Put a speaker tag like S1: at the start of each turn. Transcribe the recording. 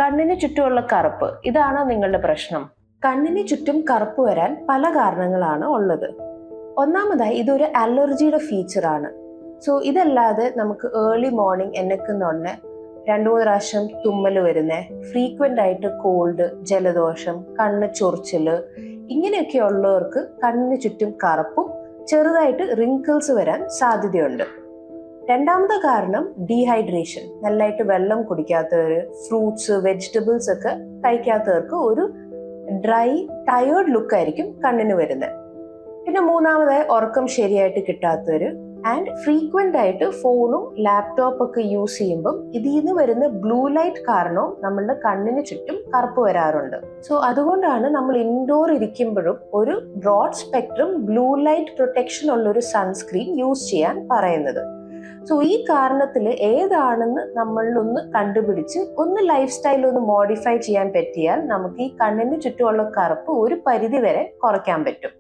S1: കണ്ണിന് ചുറ്റുമുള്ള കറുപ്പ് ഇതാണോ നിങ്ങളുടെ പ്രശ്നം? കണ്ണിന് ചുറ്റും കറുപ്പ് വരാൻ പല കാരണങ്ങളാണ് ഉള്ളത്. ഒന്നാമതായി ഇതൊരു അലർജിയുടെ ഫീച്ചറാണ്. സോ ഇതല്ലാതെ നമുക്ക് ഏർലി മോർണിംഗ് എന്നെക്കുന്നുണ്ട് 2-3 പ്രാവശ്യം തുമ്മൽ വരുന്നേ, ഫ്രീക്വന്റ് ആയിട്ട് കോൾഡ്, ജലദോഷം, കണ്ണ് ചൊറിച്ചില്, ഇങ്ങനെയൊക്കെ ഉള്ളവർക്ക് കണ്ണിന് ചുറ്റും കറുപ്പും ചെറുതായിട്ട് റിങ്കിൾസ് വരാൻ സാധ്യതയുണ്ട്. രണ്ടാമത്തെ കാരണം ഡീഹൈഡ്രേഷൻ. നല്ലതായിട്ട് വെള്ളം കുടിക്കാത്തവര്, ഫ്രൂട്ട്സ്, വെജിറ്റബിൾസ് ഒക്കെ കഴിക്കാത്തവർക്ക് ഒരു ഡ്രൈ ടയേർഡ് ലുക്ക് ആയിരിക്കും കണ്ണിന് വരുന്നത്. പിന്നെ മൂന്നാമതായി ഉറക്കം ശരിയായിട്ട് കിട്ടാത്തവര് ആൻഡ് ഫ്രീക്വന്റ് ആയിട്ട് ഫോണും ലാപ്ടോപ്പ് ഒക്കെ യൂസ് ചെയ്യുമ്പം ഇതിൽ നിന്ന് വരുന്ന ബ്ലൂ ലൈറ്റ് കാരണവും നമ്മളുടെ കണ്ണിന് ചുറ്റും കറുപ്പ് വരാറുണ്ട്. സോ അതുകൊണ്ടാണ് നമ്മൾ ഇൻഡോർ ഇരിക്കുമ്പോഴും ഒരു broad spectrum blue light protection ഉള്ള ഒരു സൺസ്ക്രീൻ യൂസ് ചെയ്യാൻ പറയുന്നത്. സോ ഈ കാരണത്തിൽ ഏതാണെന്ന് നമ്മളൊന്ന് കണ്ടുപിടിച്ച് ഒന്ന് ലൈഫ് സ്റ്റൈൽ ഒന്ന് മോഡിഫൈ ചെയ്യാൻ പറ്റിയാൽ നമുക്ക് ഈ കണ്ണിന് ചുറ്റുമുള്ള കറുപ്പ് ഒരു പരിധി വരെ കുറയ്ക്കാൻ പറ്റും.